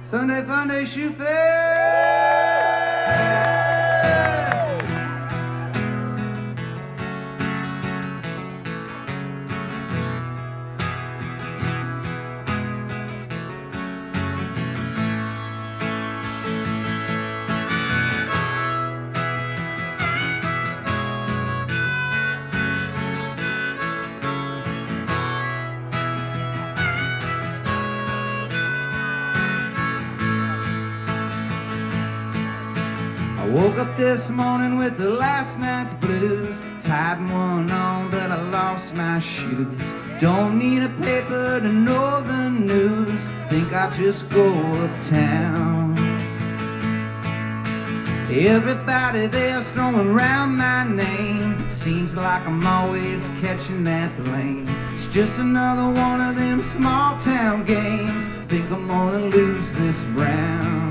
Sunday Funday Shoe Fest. I woke up this morning with the last night's blues. Tied one on, but I lost my shoes. Don't need a paper to know the news. Think I'll just go uptown. Everybody there's throwing around my name. Seems like I'm always catching that plane. It's just another one of them small town games. Think I'm gonna lose this round.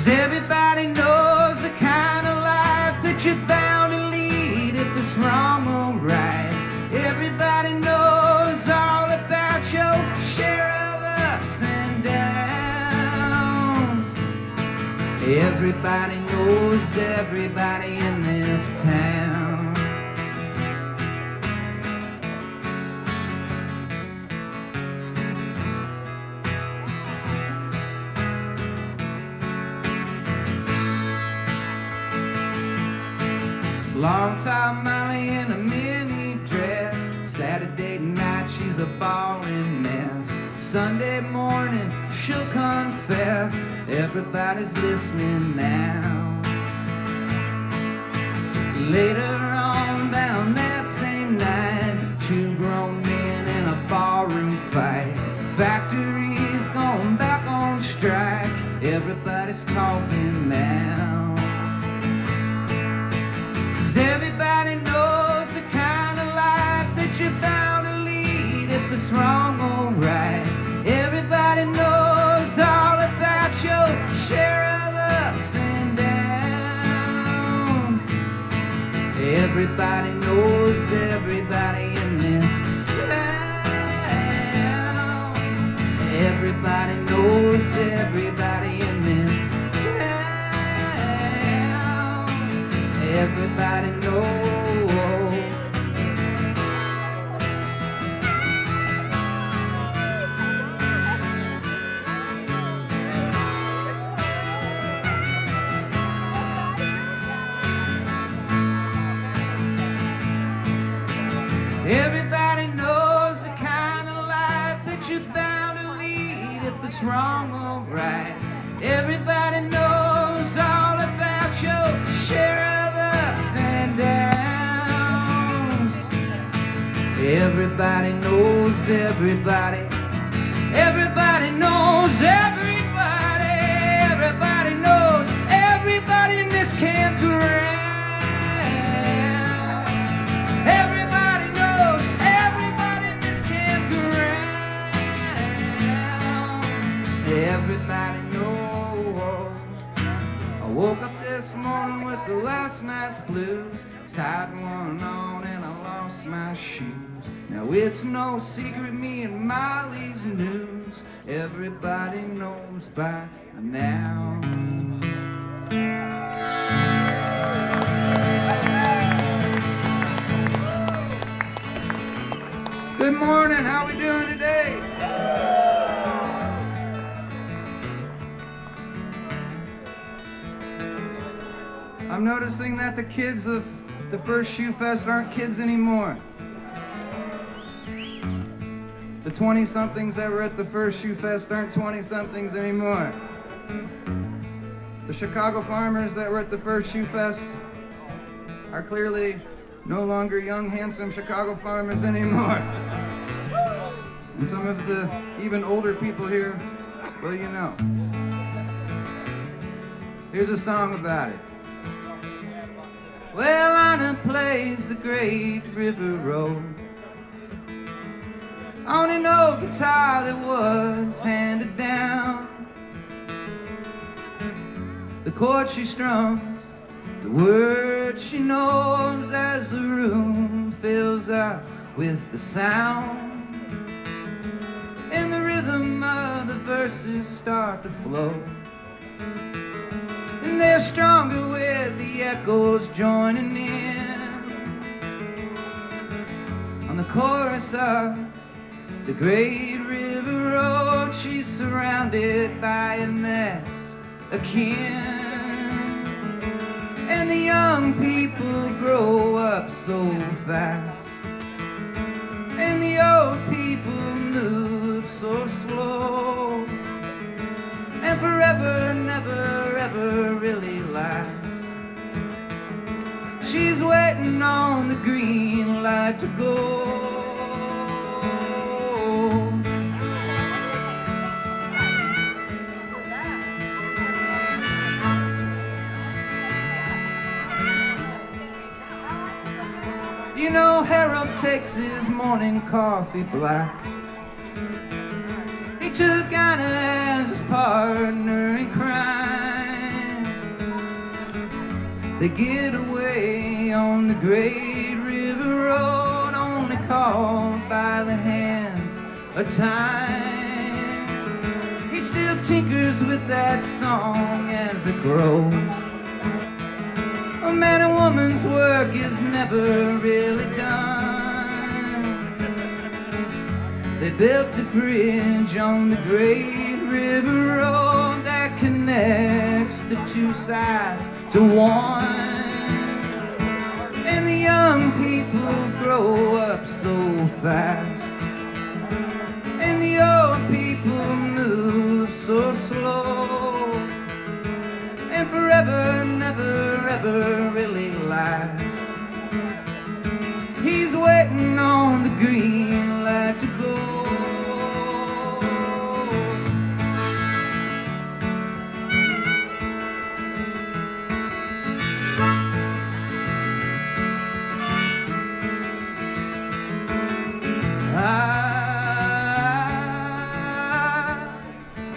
Everybody knows the kind of life that you're bound to lead if it's wrong or right. Everybody knows all about your share of ups and downs. Everybody knows everybody in this town. Long top Molly in a mini dress. Saturday night she's a boring mess. Sunday morning she'll confess. Everybody's listening now. Later on down that same night, two grown men in a ballroom fight. Factory's gone back on strike. Everybody's talking now. Everybody knows the kind of life that you're bound to lead if it's wrong or right. Everybody knows all about your share of ups and downs. Everybody knows everybody in this town. Everybody knows everybody in this town. Everybody knows. Everybody knows the kind of life that you're bound to lead if it's wrong or right. Everybody knows all about your share of ups and downs. Everybody knows everybody. Everybody knows everybody. Everybody knows everybody in this campground. Everybody knows everybody in this campground. Everybody knows. I woke up this morning with the last night's blues. Tied one on and I lost my shoes. Now it's no secret, me and Molly's news. Everybody knows by now. Good morning, how we doing today? I'm noticing that the kids of the first Shoe Fest aren't kids anymore. The 20-somethings that were at the first Shoe Fest aren't 20-somethings anymore. The Chicago farmers that were at the first Shoe Fest are clearly no longer young, handsome Chicago farmers anymore. And some of the even older people here, well, you know. Here's a song about it. Well, Anna plays the great river road on an old guitar that was handed down. The chord she strums, the words she knows as the room fills up with the sound. And the rhythm of the verses start to flow, and they're stronger with the echoes joining in on the chorus of the great river road. She's surrounded by a next of kin, and the young people grow up so fast, and the old people move so slow, and forever never ever really lasts. She's waiting on the green light to go. You know, Harold takes his morning coffee black. He took Anna as his partner in crime. They get away on the great river road, only called by the hands of time. He still tinkers with that song as it grows. A man and woman's work is never really done. They built a bridge on the great river road that connects the two sides to one. And the young people grow up so fast, and the old people move so slow, and forever never ever really lasts. He's waiting on the green light to go.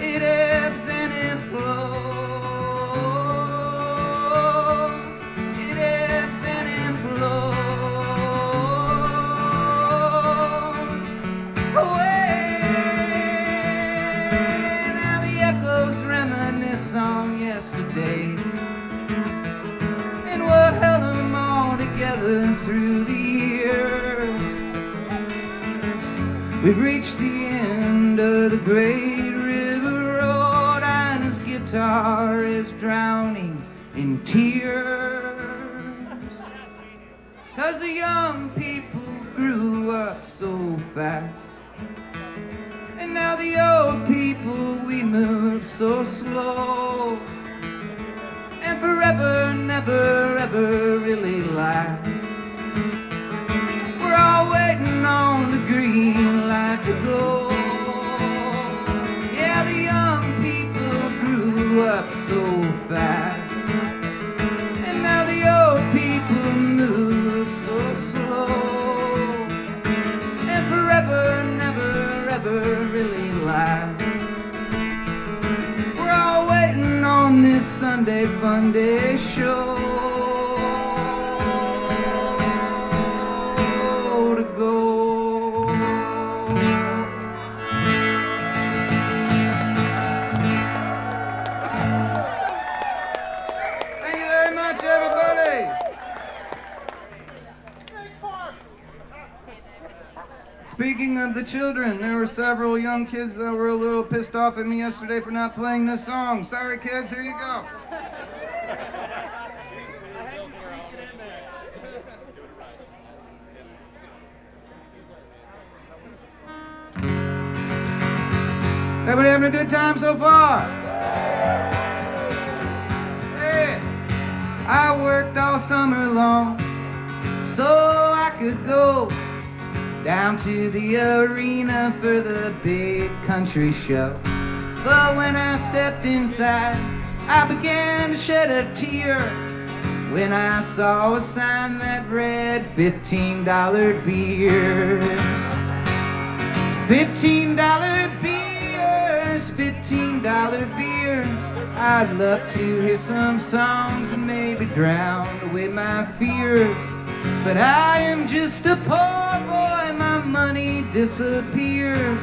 It ebbs and it flows. It ebbs and it flows away. Now the echoes reminisce on yesterday and what held them all together through the years. We've reached the end of the great river road, and his guitar is drowning in tears. 'Cause the young people grew up so fast, and now the old people, we move so slow, and forever never ever really lasts. We're all waiting on the green light to go. Yeah, the young people grew up so fast, and now the old people move so slow, and forever never ever really lasts. We're all waiting on this Sunday fun day show to go. Thank you very much, everybody. Speaking of the children, there were several young kids that were a little pissed off at me yesterday for not playing this song. Sorry, kids, here you go. Everybody having a good time so far? Hey, I worked all summer long so I could go down to the arena for the big country show. But when I stepped inside, I began to shed a tear when I saw a sign that read $15 beers. $15 beers, $15 beers. I'd love to hear some songs and maybe drown away my fears. But I am just a poor boy, my money disappears,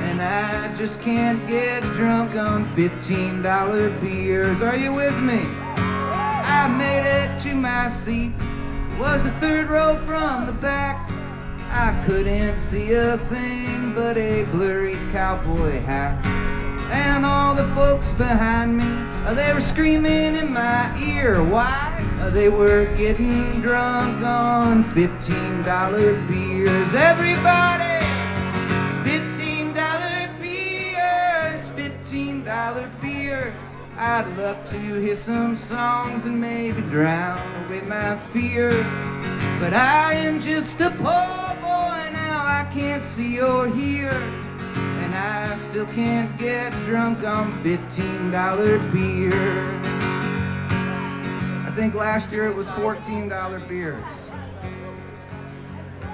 and I just can't get drunk on $15 beers. Are you with me? I made it to my seat, was the third row from the back. I couldn't see a thing but a blurry cowboy hat. And all the folks behind me, they were screaming in my ear. Why? They were getting drunk on $15 beers. Everybody, $15 beers, $15 beers. I'd love to hear some songs and maybe drown away my fears. But I am just a poor boy now, I can't see or hear, and I still can't get drunk on $15 beers. I think last year it was $14 beers.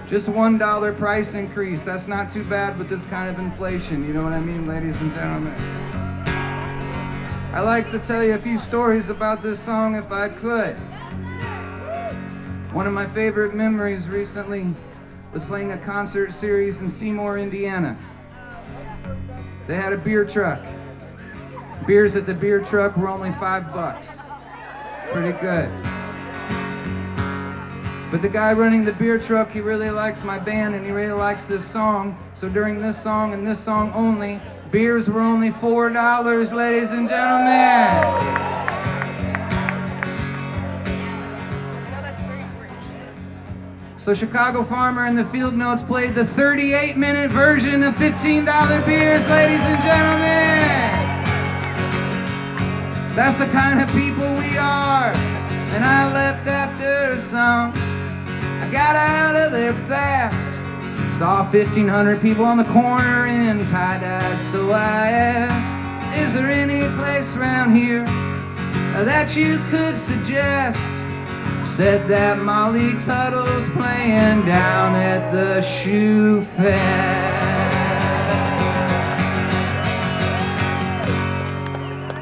Just $1 price increase. That's not too bad with this kind of inflation. You know what I mean, ladies and gentlemen? I like to tell you a few stories about this song if I could. One of my favorite memories recently was playing a concert series in Seymour, Indiana. They had a beer truck. Beers at the beer truck were only $5. Pretty good. But the guy running the beer truck, he really likes my band and he really likes this song. So during this song and this song only, beers were only $4, ladies and gentlemen. So Chicago Farmer and the Field Notes played the 38-minute version of $15 beers, ladies and gentlemen. That's the kind of people we are. And I left after a song. I got out of there fast. Saw 1,500 people on the corner in tie-dyes. So I asked, is there any place around here that you could suggest? Said that Molly Tuttle's playing down at the Shoe Fest.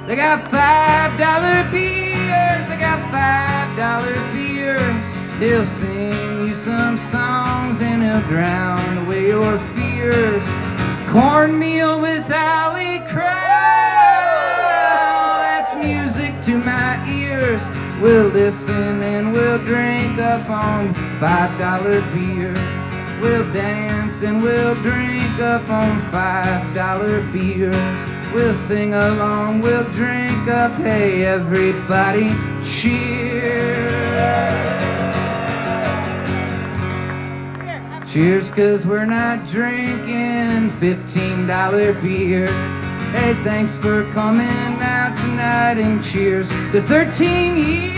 They got $5 beers, they got $5 beers. He'll sing you some songs and he'll drown away your fears. Cornmeal with alley crow, that's music to my ears. We'll listen and we'll drink up on $5 beers. We'll dance and we'll drink up on $5 beers. We'll sing along, we'll drink up, hey everybody, cheers. Cheers, 'cause we're not drinking $15 beers. Hey, thanks for coming out tonight and cheers to 13 years.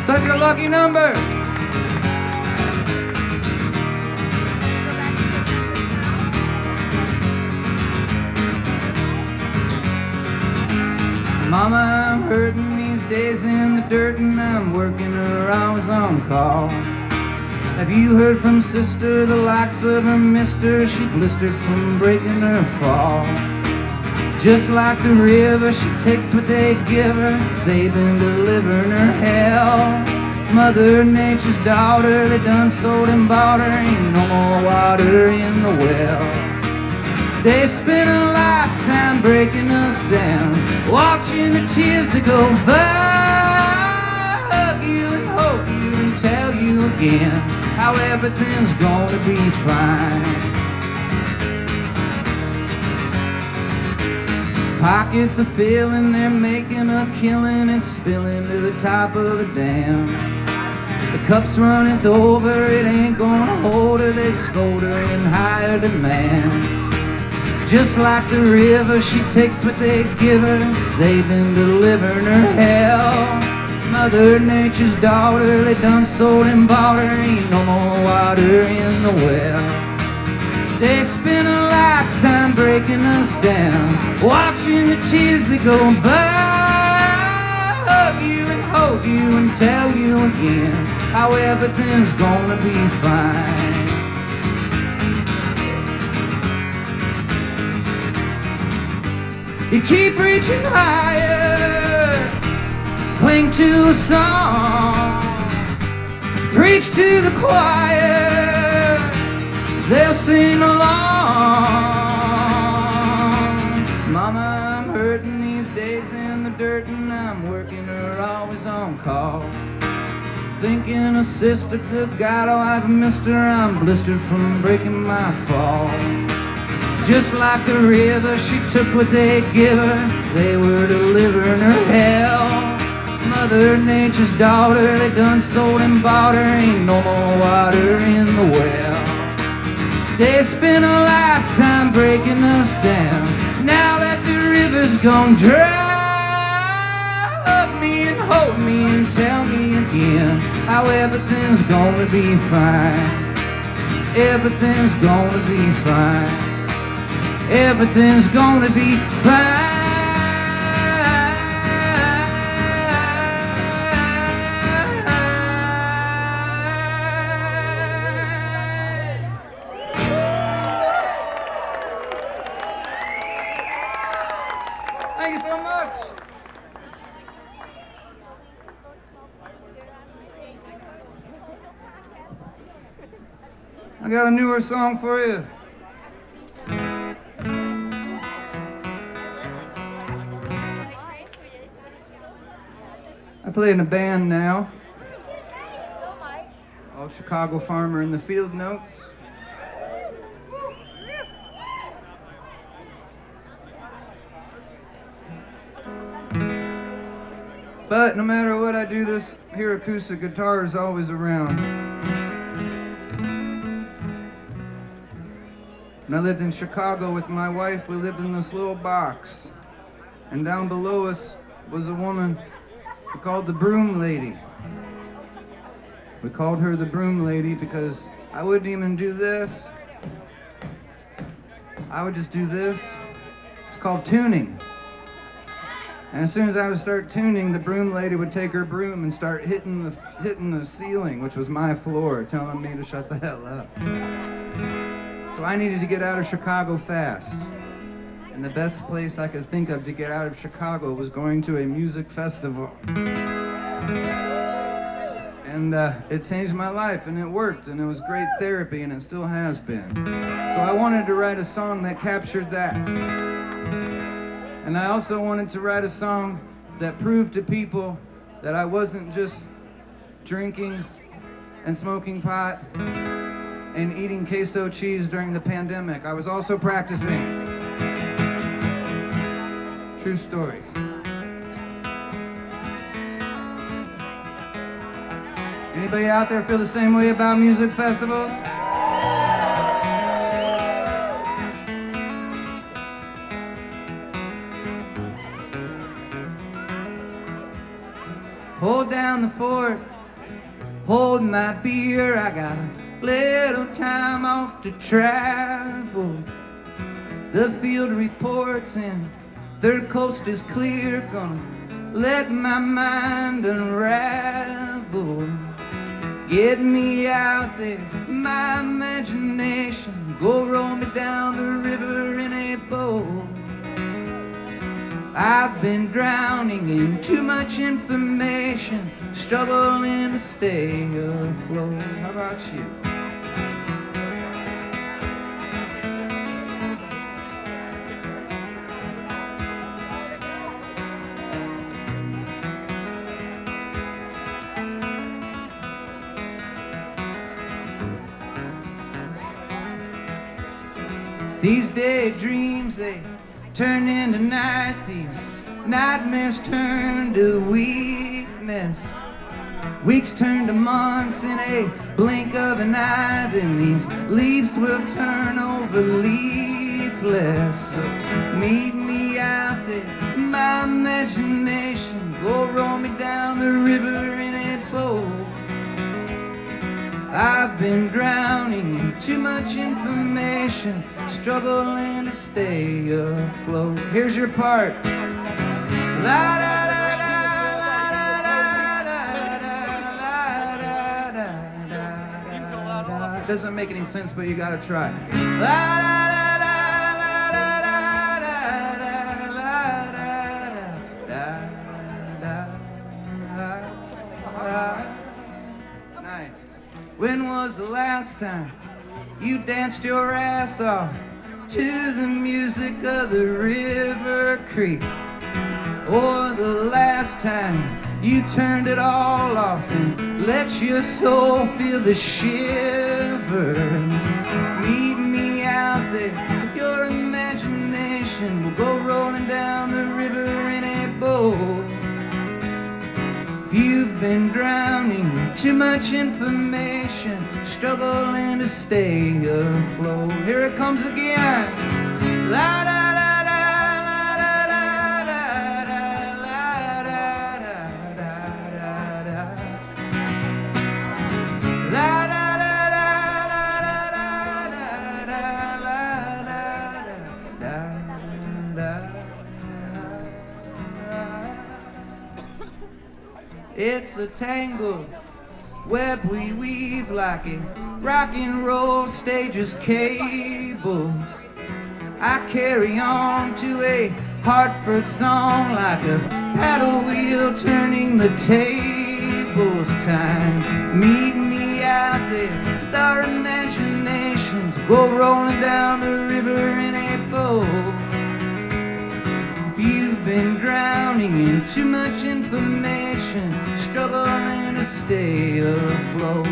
Such a lucky number. Mama, I'm hurting these days in the dirt and I'm working her hours on call. Have you heard from sister, the likes of her mister? She blistered from breaking her fall. Just like the river, she takes what they give her. They've been delivering her hell. Mother Nature's daughter, they done sold and bought her. Ain't no more water in the well. They spent a lifetime breaking us down, watching the tears that go by. Hug you and hope you and tell you again how everything's gonna be fine. Pockets are filling, they're making a killing and spilling to the top of the dam. The cup's runneth over, it ain't gonna hold her, they scold her in higher demand. Just like the river, she takes what they give her. They've been delivering her hell. Mother Nature's daughter, they done sold and bought her. Ain't no more water in the well. They spend a lifetime breaking us down, watching the tears that go by. Hug you and hold you and tell you again how everything's gonna be fine. You keep reaching higher, cling to a song, preach to the choir, they'll sing along. Mama, I'm hurting these days in the dirt, and I'm working her always on call. Thinking of sister, good God, oh, I've missed her. I'm blistered from breaking my fall. Just like the river, she took what they give her. They were delivering her hell. Mother Nature's daughter, they done sold and bought her. Ain't no more water in the well. They spent a lifetime breaking us down. Now that the river's gone dry, hug me and hold me and tell me again how everything's gonna be fine. Everything's gonna be fine. Everything's gonna be fine. Thank you so much. I got a newer song for you. I play in a band now. Old Chicago farmer in the field notes. But no matter what I do, this here acoustic guitar is always around. When I lived in Chicago with my wife, we lived in this little box. And down below us was a woman we called the Broom Lady. We called her the Broom Lady because I wouldn't even do this. I would just do this. It's called tuning. And as soon as I would start tuning, the Broom Lady would take her broom and start hitting the ceiling, which was my floor, telling me to shut the hell up. So I needed to get out of Chicago fast. And the best place I could think of to get out of Chicago was going to a music festival. And it changed my life, and it worked, and it was great therapy, and it still has been. So I wanted to write a song that captured that. And I also wanted to write a song that proved to people that I wasn't just drinking and smoking pot and eating queso cheese during the pandemic. I was also practicing. True story. Anybody out there feel the same way about music festivals? Hold down the fort, hold my beer. I got a little time off to travel. The field reports and third coast is clear. Gonna let my mind unravel. Get me out there, my imagination. Go roll me down the river in a boat. I've been drowning in too much information, struggling to stay afloat. How about you? These daydreams, they turn into night. These nightmares turn to weakness. Weeks turn to months in a blink of an eye. Then these leaves will turn over leafless. So meet me out there, my imagination. Go roll me down the river in a boat. I've been drowning in too much information. imagination, struggling to stay afloat. Here's your part. La da da da la da da da da la da da. Doesn't make any sense, but you gotta try. La da da da la da da da la da da da. Nice. When was the last time you danced your ass off to the music of the river creek? Or the last time you turned it all off and let your soul feel the shivers? Meet me out there with your imagination. We'll go rolling down the river in a boat. If you've been drowning in too much information, struggling to stay afloat, here it comes again. La da da da la da da da da la da da da da. La da da da la da da da la da da da. It's a tangled web we weave like a rock and roll stage's cables. I carry on to a Hartford song like a paddle wheel turning the tables. Time, meet me out there with our imaginations. Go rolling down the river in a boat. If you've been drowning in too much information, struggling to stay afloat.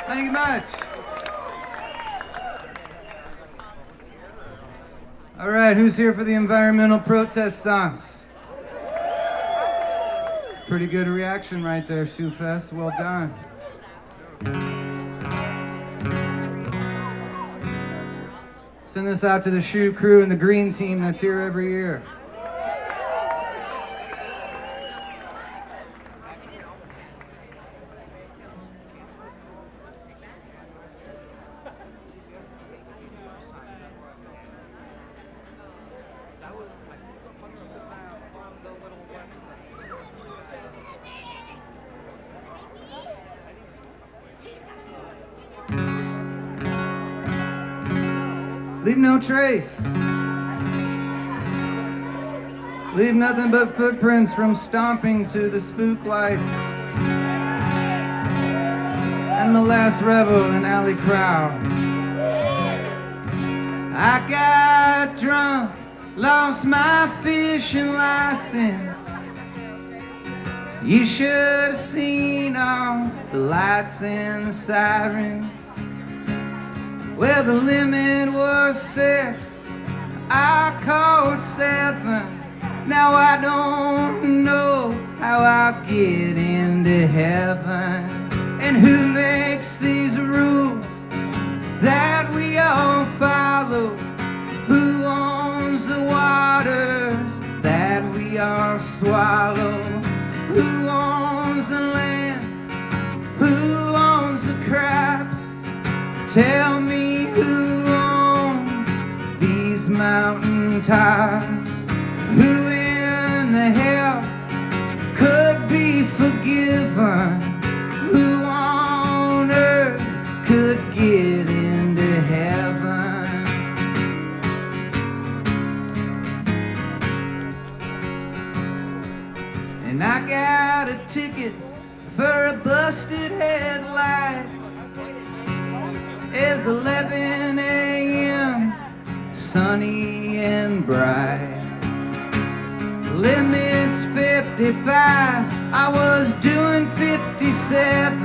Thank you much. All right, who's here for the environmental protest songs? Pretty good reaction right there, Shoe-Fest. Well done. Send this out to the Shoe crew and the green team that's here every year. Leave no trace. Leave nothing but footprints from stomping to the spook lights and the last revel in alley crowd. I got drunk, lost my fishing license. You should have seen all the lights and the sirens. Well, the limit was 6, I called 7. Now I don't know how I'll get into heaven. And who makes these rules that we all follow? Who owns the waters that we all swallow? Who owns the land? Who owns the crops? Tell me who owns these mountain tops? Who in the hell could be forgiven? Who on earth could get into heaven? And I got a ticket for a busted headlight. It's 11 a.m., sunny and bright. Limit's 55, I was doing 57.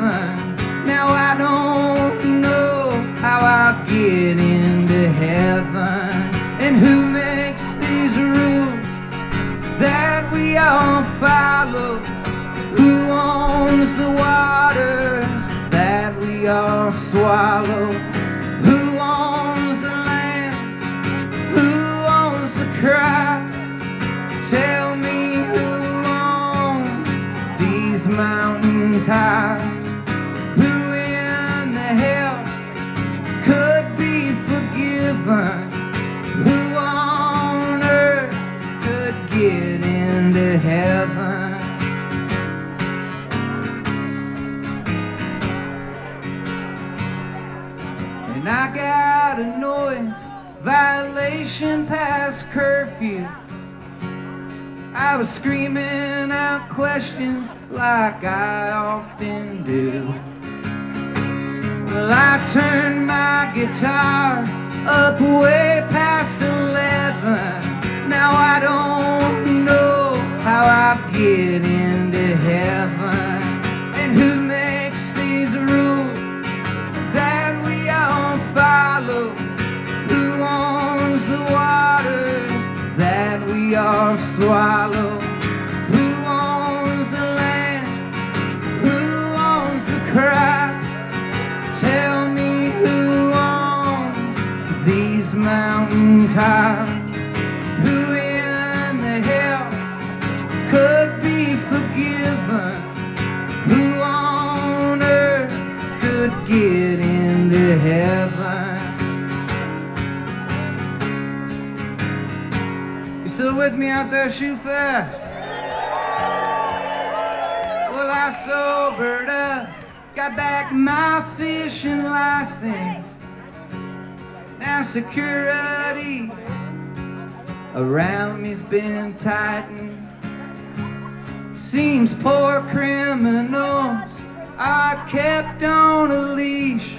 Now I don't know how I'll get into heaven. And who makes these rules that owns the waters that we all swallow? Who owns the land? Who owns the crops? Tell me who owns these mountain tops? Who in the hell could be forgiven? Who on earth could get into heaven? And I got a noise violation past curfew. I was screaming out questions like I often do. Well, I turned my guitar up way past 11. Now I don't know how I get into heaven. And who makes these rules that we all follow? Who owns the waters that we all swallow? Who owns the land? Who owns the crops? Tell me who owns these mountain tops? Who in the hell could be forgiven? Who on earth could get into heaven? You still with me out there, Shoe Fest? Well, I sobered up, got back my fishing license. Now security around me's been tightened. Seems poor criminals are kept on a leash,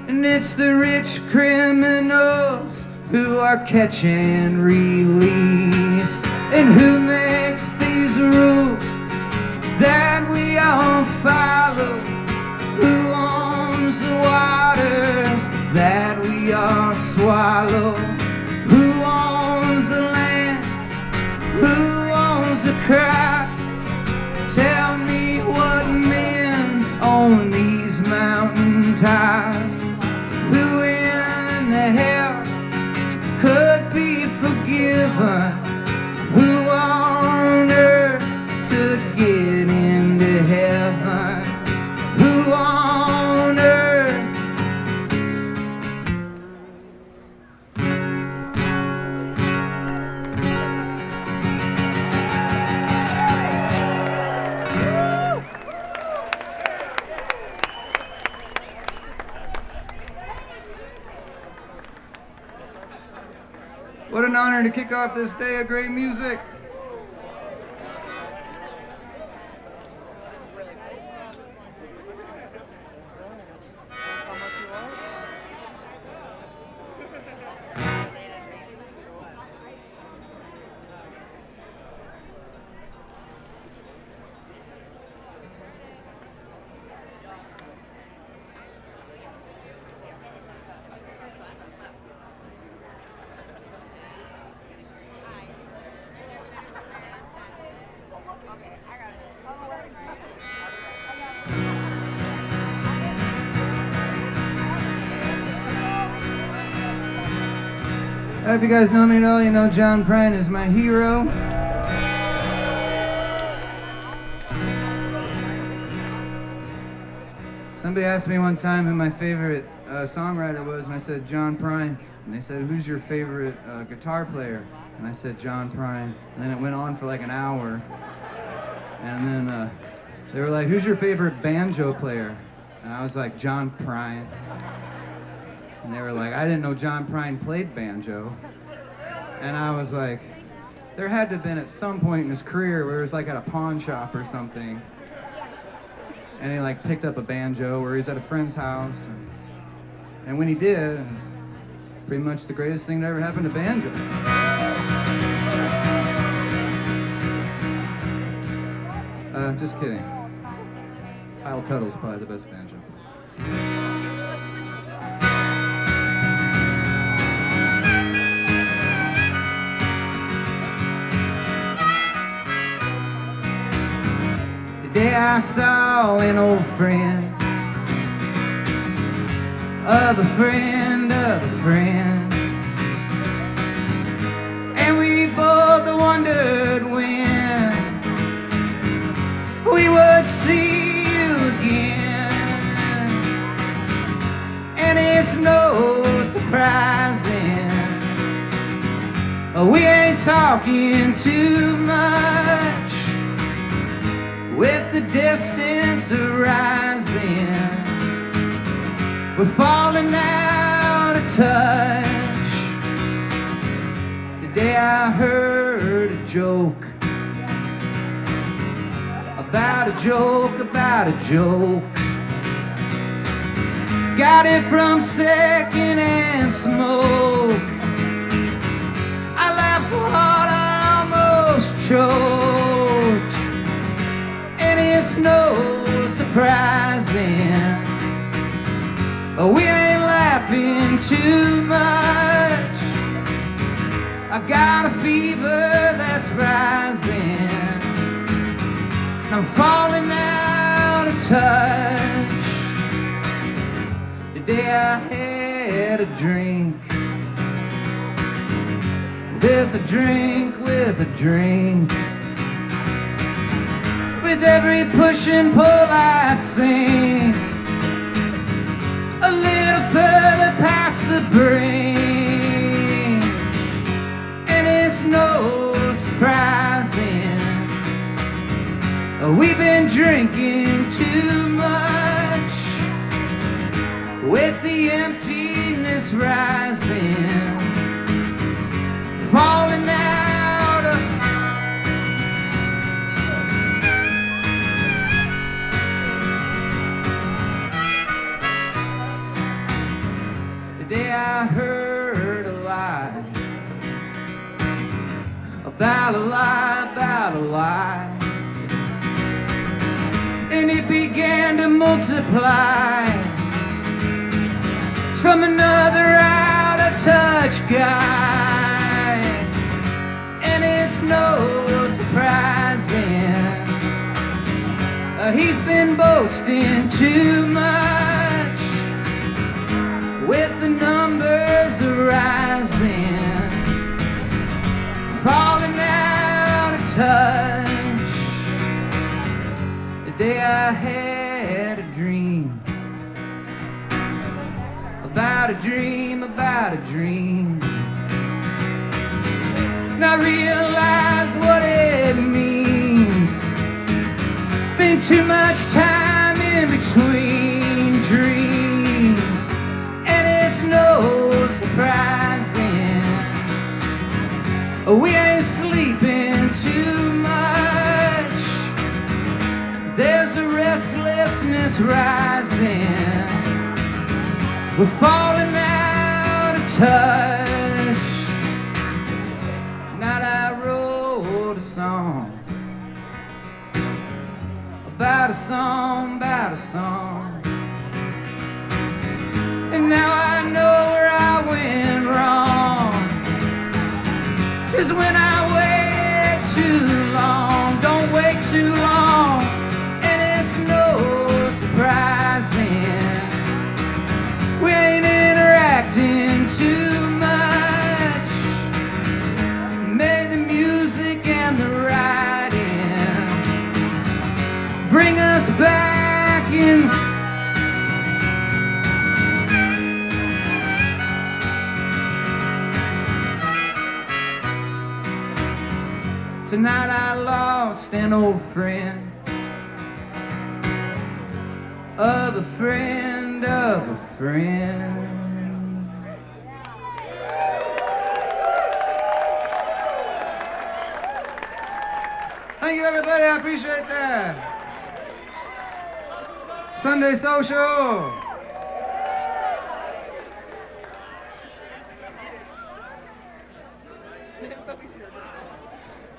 and it's the rich criminals who are catch and release. And who makes these rules that we all follow? Who owns the waters that we all swallow? Who owns the land? Who owns the crops? Tell me what men own these mountain tops? Who in the hell could be forgiven? Who on earth could get into heaven? Who on earth? What an honor to kick off this day of great music. If you guys know me at all, you know John Prine is my hero. Somebody asked me one time who my favorite songwriter was, and I said John Prine. And they said, who's your favorite guitar player? And I said John Prine. And then it went on for like an hour. And then they were like, who's your favorite banjo player? And I was like, John Prine. And they were like, I didn't know John Prine played banjo. And I was like, there had to have been at some point in his career where he was like at a pawn shop or something. And he like picked up a banjo, or he's at a friend's house. And when he did, it was pretty much the greatest thing that ever happened to banjo. Just kidding. Kyle Tuttle's probably the best banjo. Today I saw an old friend of a friend of a friend, and we both wondered when we would see you again. And it's no surprising we ain't talking too much, with the distance arising, we're falling out of touch. The day I heard a joke about a joke about a joke, got it from second-hand smoke. I laughed so hard I almost choked. And it's no surprising we ain't laughing too much. I've got a fever that's rising, I'm falling out of touch. Today I had a drink with a drink with a drink. With every push and pull I'd sink a little further past the brink. And it's no surprising we've been drinking too much, with the emptiness rising, falling out of the day I heard a lie about a lie about a lie, and it began to multiply from another out of touch guy. And it's no surprising he's been boasting too much, with the numbers arising, falling out of touch. The day I had a dream about a dream about a dream, and I realize what it means. Been too much time in between dreams, and it's no surprising we ain't sleeping too much. There's a restlessness rising, we're falling out of touch. Night I wrote a song about a song about a song, and now I know where I went wrong. 'Cause when I waited too long, don't wait too long, and it's no surprising we ain't interacting too much. May the music and the writing bring us back in. Tonight I lost an old friend of a friend of a friend. Thank you, everybody. I appreciate that. Sunday Social.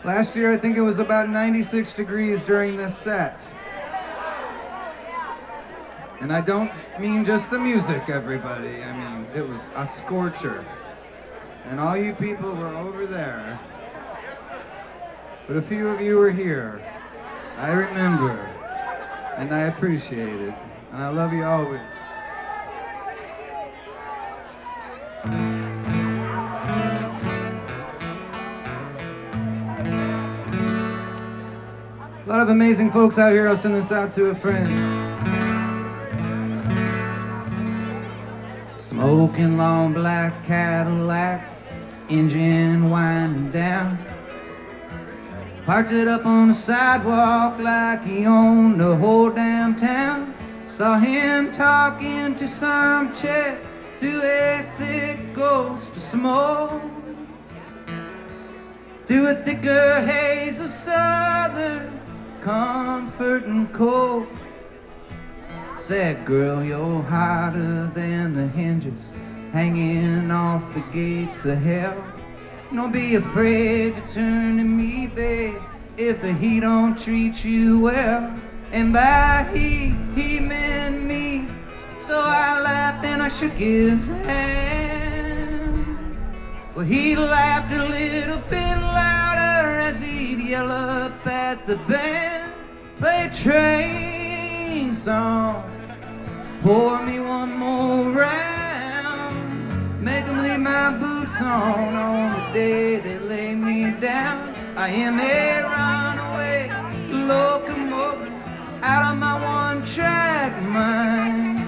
Last year, I think it was about 96 degrees during this set. And I don't mean just the music, everybody. I mean, it was a scorcher. And all you people were over there. But a few of you were here. I remember. and I appreciate it. And I love you always. A lot of amazing folks out here. I'll send this out to a friend. Smoking long black Cadillac, engine winding down. Parked it up on the sidewalk like he owned the whole damn town. Saw him talking to some chick through a thick ghost of smoke, through a thicker haze of southern comfort and cold. Said, girl, you're hotter than the hinges hanging off the gates of hell. Don't be afraid to turn to me, babe, if he don't treat you well. And by he meant me. So I laughed and I shook his hand. Well, he laughed a little bit louder as he'd yell up at the band. Play a train song, pour me one more round, make them leave my boots on the day they lay me down. I am a runaway locomotive out of my one-track mind.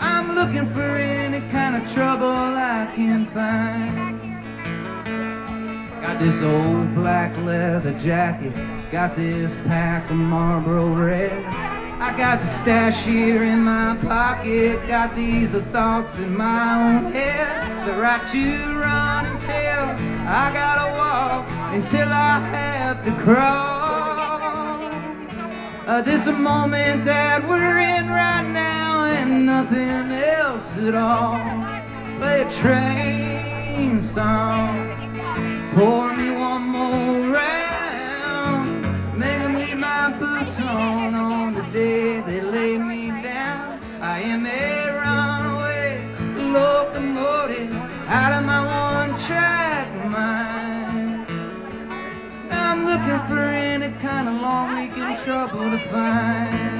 I'm looking for any kind of trouble I can find. Got this old black leather jacket, got this pack of Marlboro Reds. I got the stash here in my pocket, got these thoughts in my own head. The right to run and tell, I gotta walk until I have to crawl. This is a moment that we're in right now and nothing else at all. Play a train song, pour me one more round, make them leave my boots on the day they lay me down. I am a runaway locomotive out of my one-track mind. I'm looking for any kind of long weekend trouble to find.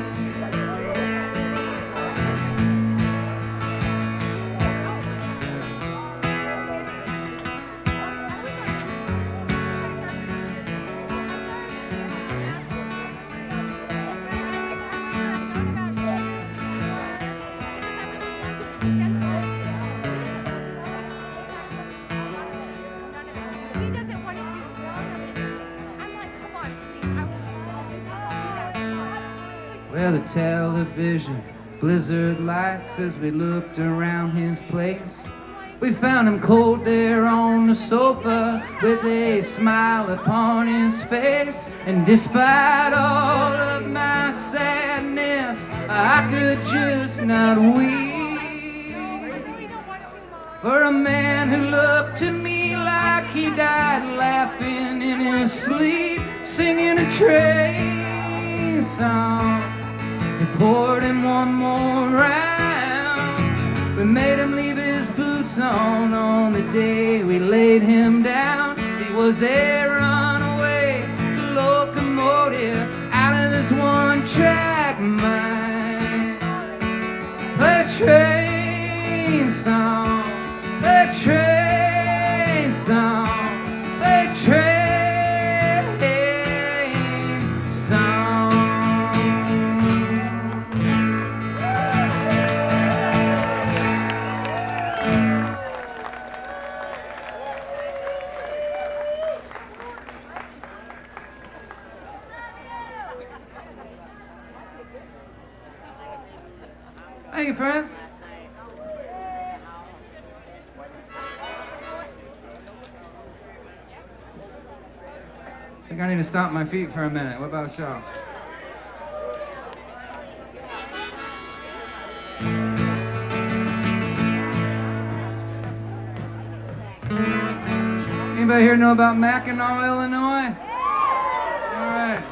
Well, the television, blizzard lights as we looked around his place. We found him cold there on the sofa with a smile upon his face. And despite all of my sadness, I could just not weep for a man who looked to me like he died laughing in his sleep, singing a train song. We poured him one more round. We made him leave his boots on the day we laid him down. He was a runaway locomotive out of his one-track mind. A train song, a train song, a train song. Hey, friend. I think I need to stomp my feet for a minute. What about y'all? Anybody here know about Mackinac, Illinois? All right.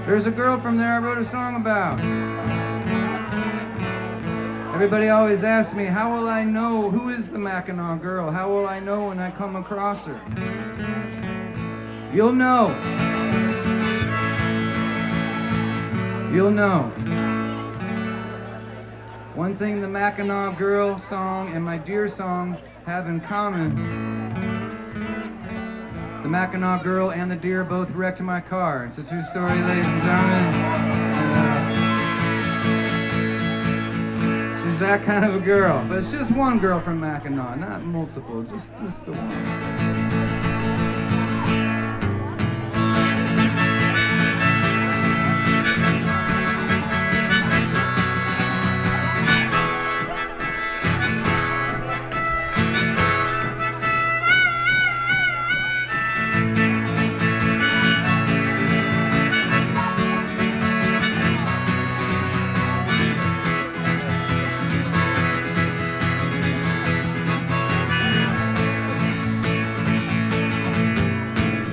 There's a girl from there I wrote a song about. Everybody always asks me, how will I know who is the Mackinac girl? How will I know when I come across her? You'll know. you'll know. One thing the Mackinac Girl song and my Deer song have in common: the Mackinac Girl and the Deer both wrecked my car. It's a true story, ladies and gentlemen. She's that kind of a girl. But it's just one girl from Mackinac, not multiple, just the one.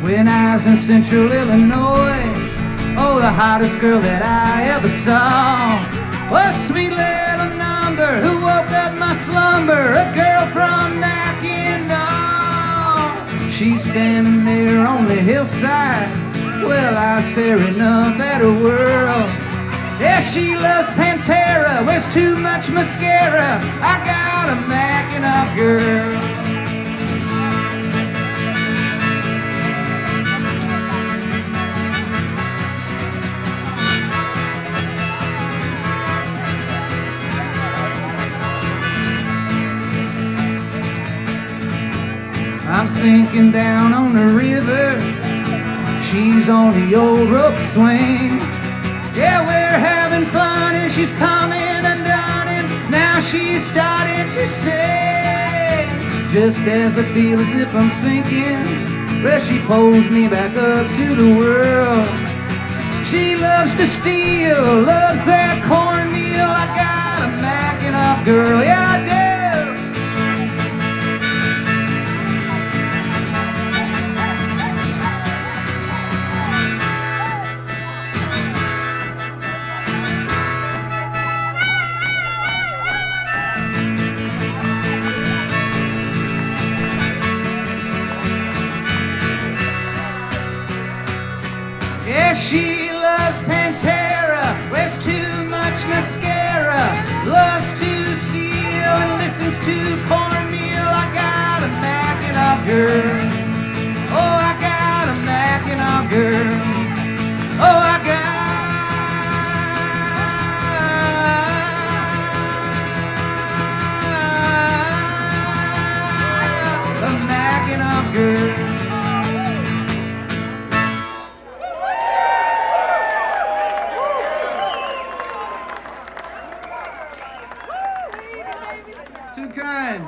When I was in Central Illinois, oh, the hottest girl that I ever saw was a sweet little number who woke up my slumber, a girl from Mackinac. She's standing there on the hillside, well, I was staring up at her world. Yeah, she loves Pantera, wears too much mascara. I got a Mackinac girl. I'm sinking down on the river, she's on the old rope swing. Yeah, we're having fun and she's coming undone, and now she's starting to sing. Just as I feel as if I'm sinking, well, she pulls me back up to the world. She loves to steal, loves that cornmeal. I got a Mackinac girl, yeah I do. Yeah, she loves Pantera, wears too much mascara, loves to steal and listens to cornmeal. I got a Mackinac girl. Oh, I got a Mackinac girl. Oh, I got a Mackinac girl. Too kind.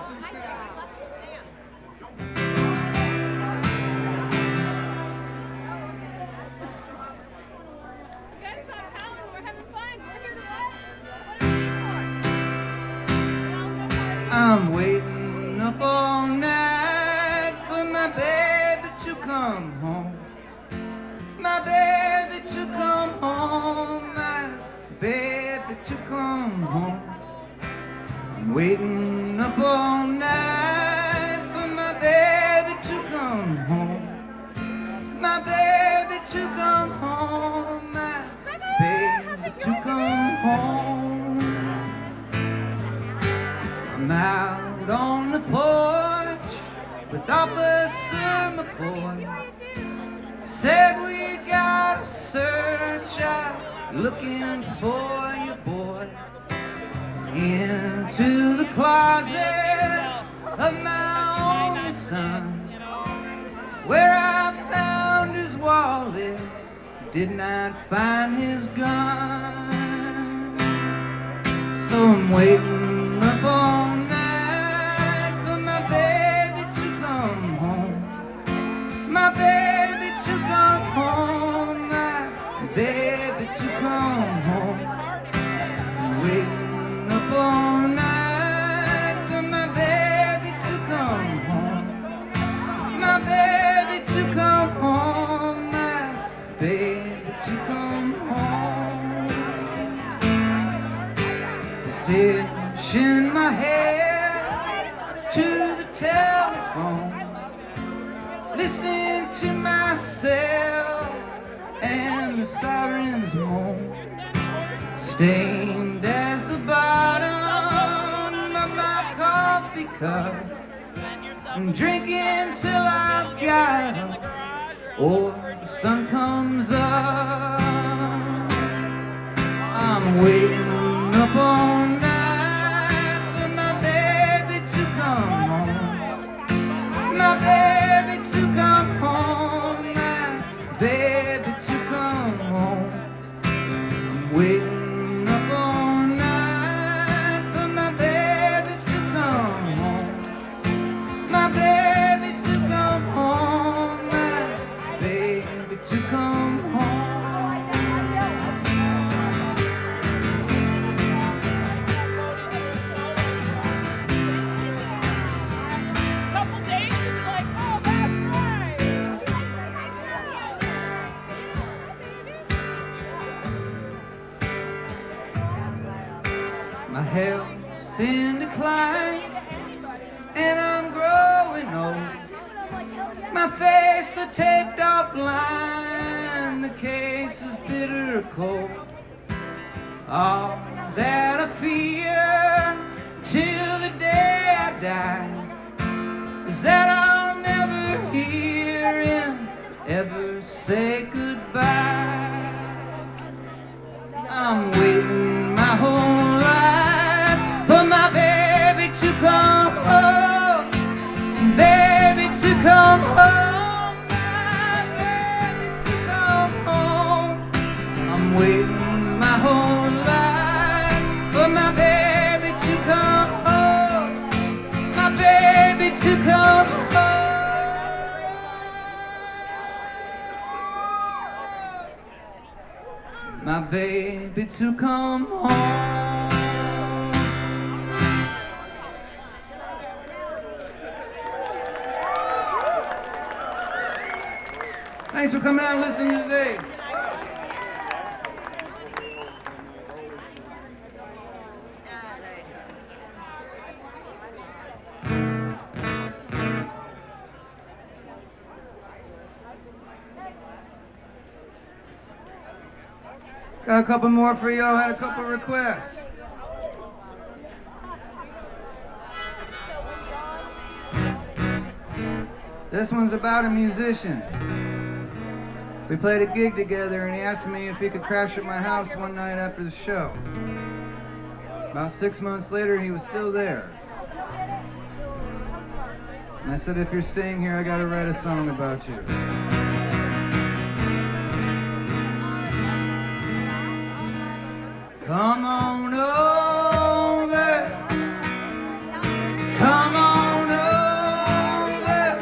I'm waiting up all night for my baby to come home. My baby to come home. My baby to come home. I'm waiting up all night for my baby to come home. My baby to come home. My baby to come home. I'm out on the porch with Officer McCoy. Said we gotta search out looking for your boy. Into the closet of my only son, where I found his wallet, did not find his gun. So I'm waiting up all night for my baby to come home. My baby to come home. My baby to come home. I'm waiting up all night for my baby to come home. My baby to come home. My baby to come home. Position my head to the telephone. Listen to myself and the sirens moan. stained as the bottom of my coffee cup. I'm drinking till I've got up, or the sun comes up. I'm waiting up all night for my baby to come home. My baby to come home. My baby to come home. I'm waiting up all night for my baby to come home. My baby to come home. My baby to come home. My health's in decline, and I'm growing old. My face a taped off line, the case is bitter cold. All that I fear till the day I die is that I'll never hear him ever say goodbye. I'm waiting my whole life for my baby to come home, baby to come home, my baby to come home. I'm waiting my whole life for my baby to come home, my baby to come home. My baby to come home. Thanks for coming out and listening today. Got a couple more for y'all. Had a couple requests. This one's about a musician. We played a gig together and he asked me if he could crash at my house one night after the show. About 6 months later, he was still there. And I said, if you're staying here, I gotta write a song about you. Come on over, come on over.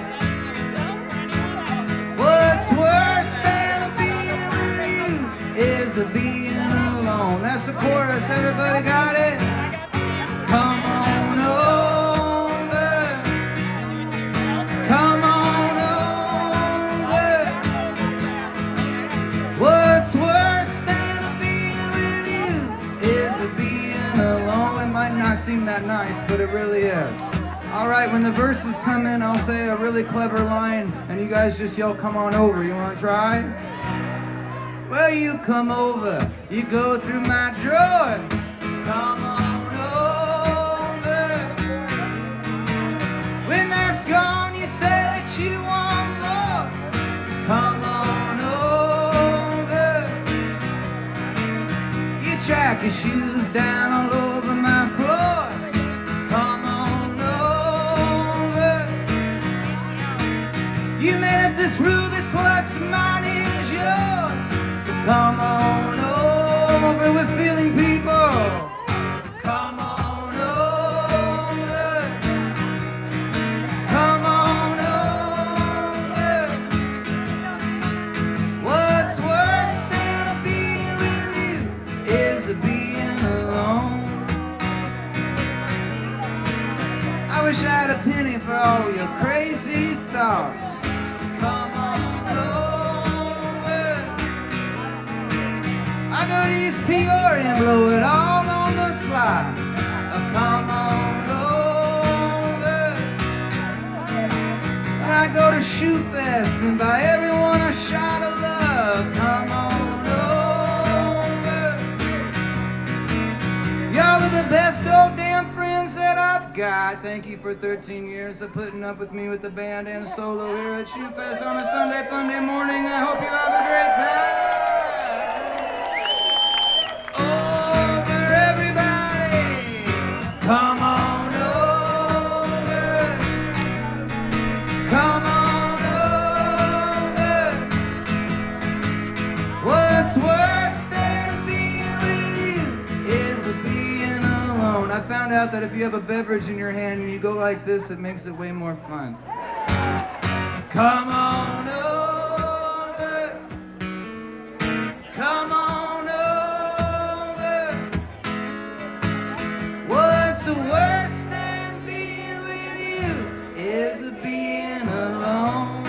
What's worse than being with you is being alone. That's the chorus, everybody got it? Come on over, come on over. What's worse than being with you is being alone. It might not seem that nice, but it really is. All right, when the verses come in, I'll say a really clever line, and you guys just yell, come on over. You want to try? Well, you come over, you go through my drawers. Come on over. When that's gone, you say that you want more. Come on over. You track your shoes down all over my floor. Come on over. You made up this rule that's what's mine is yours. So come on over, we're feeling people. Come on over. Come on over. What's worse than being with you is being alone. I wish I had a penny for all your crazy thoughts. Come on over. I go to East Peoria and blow it all on the slides. Come on over. And I go to Shoe Fest and buy everyone a shot of love. Come on over. I thank you for 13 years of putting up with me with the band and solo here at Shoe-Fest on a Sunday Funday morning. I hope you have a great time. Over, everybody. Come on over. Come on over. What's worse than being with you is being alone. I found out that if you have a beverage in your hand and you go like this, it makes it way more fun. Come on over. Come on over. What's worse than being with you is being alone.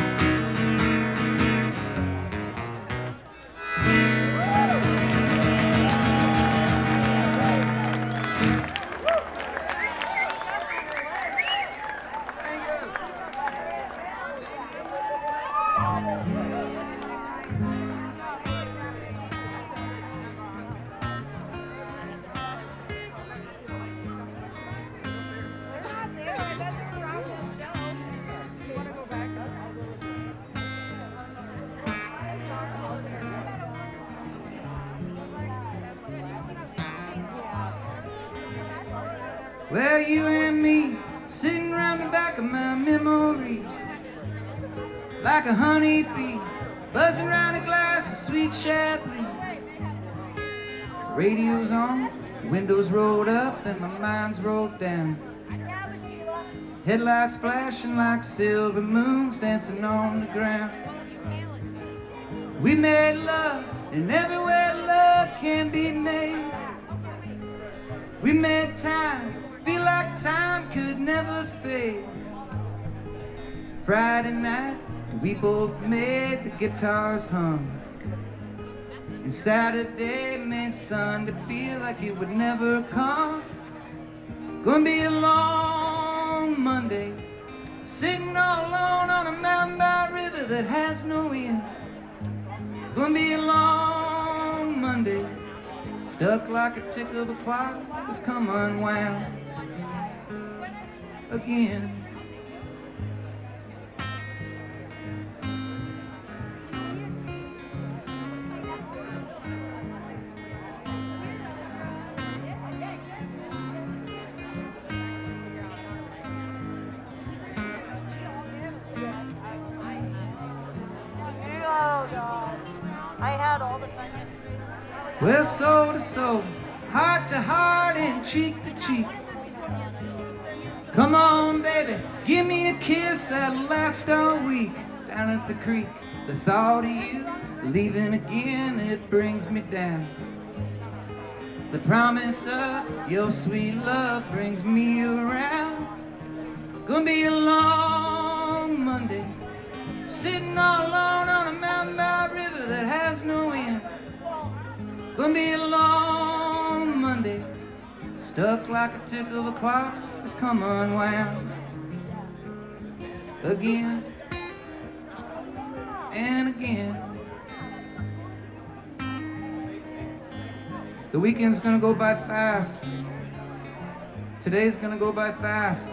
Well, you and me sitting around the back of my memory, like a honeybee buzzing around a glass of sweet Chablis. Radio's on, windows rolled up, and my mind's rolled down. Headlights flashing like silver moons dancing on the ground. We made love, and everywhere love can be made. We made time feel like time could never fade. Friday night, we both made the guitars hum. And Saturday made Sunday feel like it would never come. Gonna be a long Monday, sitting all alone on a mountain by a river that has no end. Gonna be a long Monday, stuck like a tick of a clock that's come unwound again. I had all the fun yesterday. Well, soul to soul, heart to heart, and cheek to cheek. Come on, baby, give me a kiss that'll last all week. Down at the creek, the thought of you leaving again, it brings me down. The promise of your sweet love brings me around. Gonna be a long Monday, sitting all alone on a mountain by a river that has no end. Gonna be a long Monday, stuck like a tick of a clock that's come unwound again and again. The weekend's gonna go by fast. Today's gonna go by fast.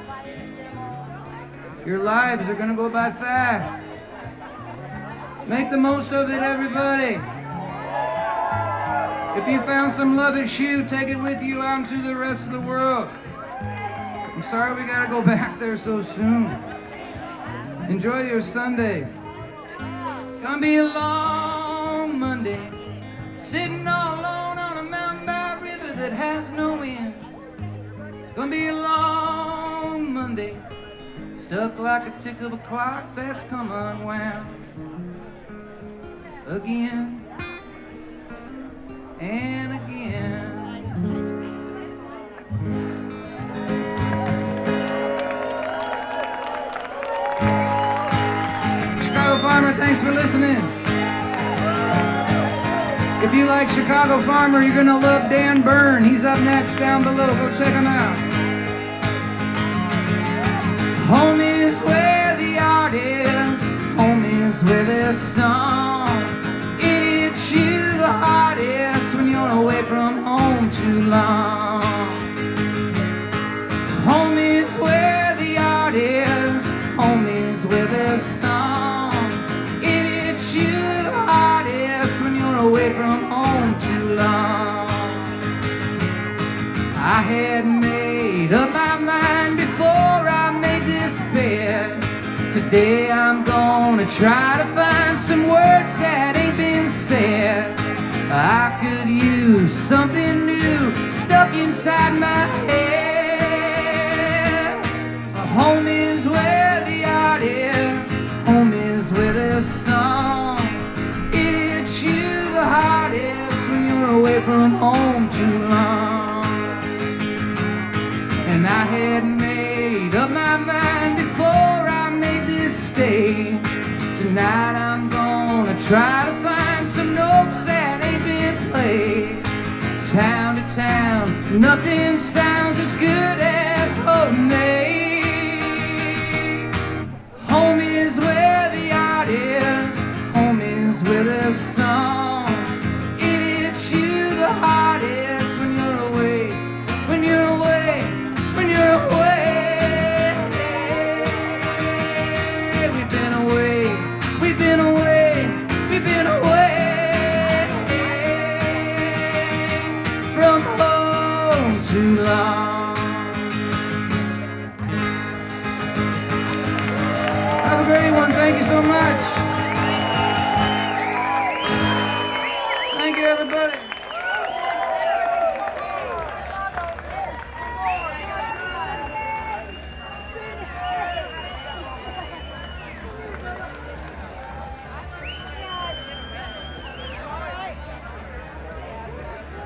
Your lives are gonna go by fast. Make the most of it, everybody. If you found some love at Shoe, take it with you out into the rest of the world. I'm sorry we gotta go back there so soon. Enjoy your Sunday. It's gonna be a long Monday, sitting all alone on a mountain by a river that has no end. Gonna be a long Monday, stuck like a tick of a clock that's come unwound again and again. Chicago Farmer, thanks for listening. If you like Chicago Farmer, you're gonna love Dan Byrne. He's up next down below. Go check him out. Home is where the art is. Home is where there's song. It hits you the hardest when you're away from home too long. Home is where had made up my mind before I made this bed. Today I'm gonna try to find some words that ain't been said. I could use something new stuck inside my head. Home is where the art is, home is where the song. It hits you the hardest when you're away from home too long. And I had made up my mind before I made this stage. Tonight I'm gonna try to find some notes that ain't been played. Town to town, nothing sounds as good as homemade. Home is where the art is, home is where the song. It hits you the hardest when you're away, when you're away, when you're away. We've been away, we've been away, we've been away from home too long. Have a great one, thank you so much. Thank you, everybody.